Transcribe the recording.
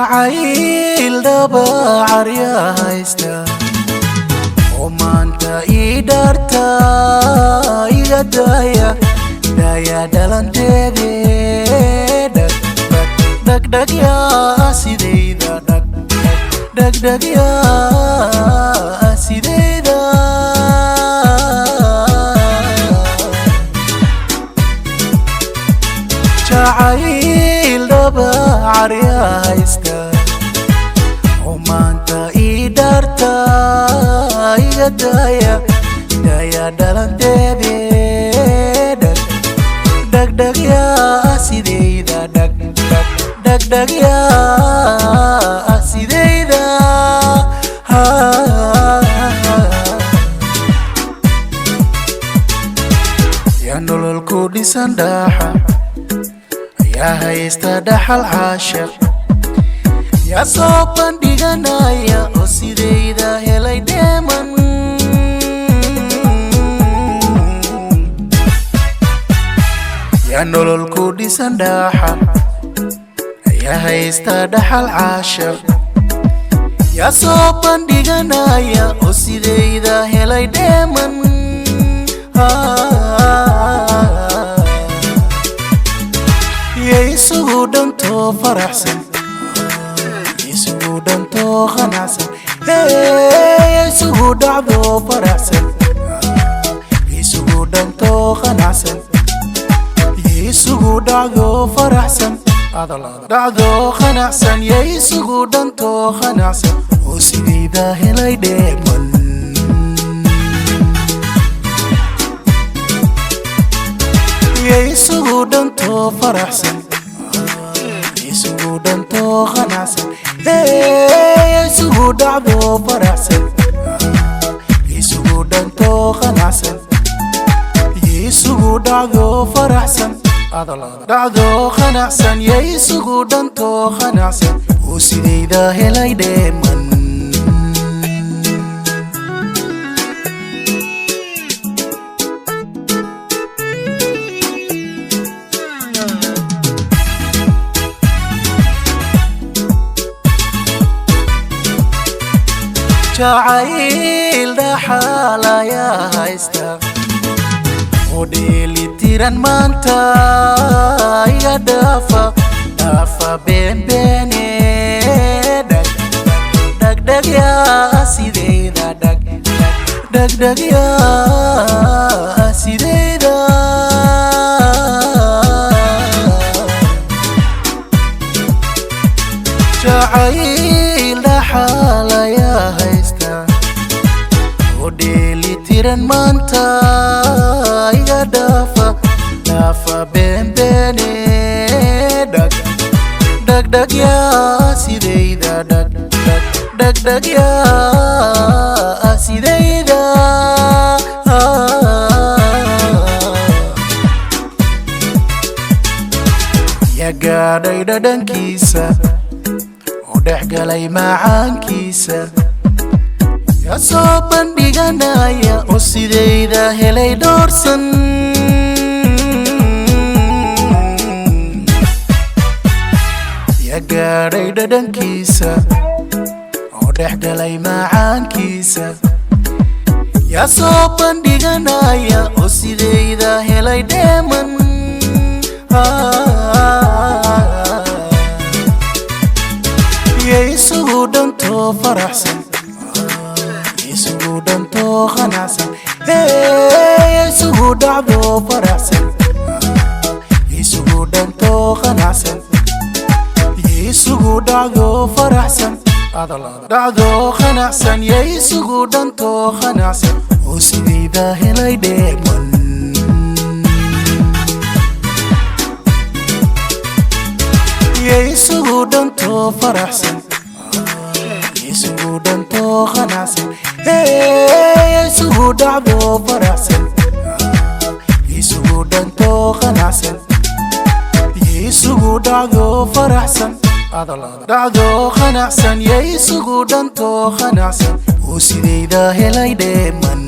jacayl dhabacar yaa haysta oo maanta ii dharta iga daya dhalanteede dhagdhag yaa sidayda dhagdhag yaa sidayda jacayl dhabacar yaa haysta oo maanta ii dharta iga daya dhalanteede dhagdhag yaa sidayda dhagdhag yaa sidayda yaa nolol ku dhisan dhaxa yaa haysta dhaxal caashaq yaa soo bandhiganaya oo sidayda helay dheeman yaa nolol ku dhisan dhaxa yaa haysta dhaxal caashaq yaa soo bandhiganaya oo sidayda helay dheeman isugu dhantoo faraxsan isugu dhantoo qanacsan isugu dhacdo faraxsan isugu dhantoo qanacsan isugu dhacdo faraxsan dhacdo qanacsan isugu dhantoo qanacsan oo sidayda helay dheeman isugu dhantoo faraxsan isugu dhantoo qanacsan isugu dhacdo faraxsan isugu dhantoo qanacsan isugu dhacdo faraxsan dhacdo qanacsan isugu dhantoo qanacsan oo sidayda helay dheeman jacayl dhaxal yaa haysta oo dheelitiran maanta iga dhaafa beenbeene dhagdhag yaa sidayda dhagdhag yaa sidayda jacayl dhaxal yaa haysta oo dheelitiran maanta iga dhaafa beenbeene dhagdhag yaa sidayda dhagdhag yaa sidayda yaa gaadhay dhadhankiisa oo dhexgalay macaankiisa yaa soo bandhiganaya oo sidayda helay dhoorsan yaa gaadhay dhadhankiisa oo dhexgalay macaankiisa yaa soo bandhiganaya oo sidayda helay dheeman isugu dhantoo faraxsan isugu dhantoo qanacsan isugu dhacdo faraxsan isugu dhantoo qanacsan isugu dhacdo faraxsan dhacdo qanacsan isugu dhantoo qanacsan oo sidayda helay dheeman isugu dhantoo faraxsan isugu dhantoo qanacsan isugu dhacdo faraxsan isugu dhantoo qanacsan isugu dhacdo faraxsan dhacdo qanacsan isugu dhantoo qanacsan oo sidayda helay dheeman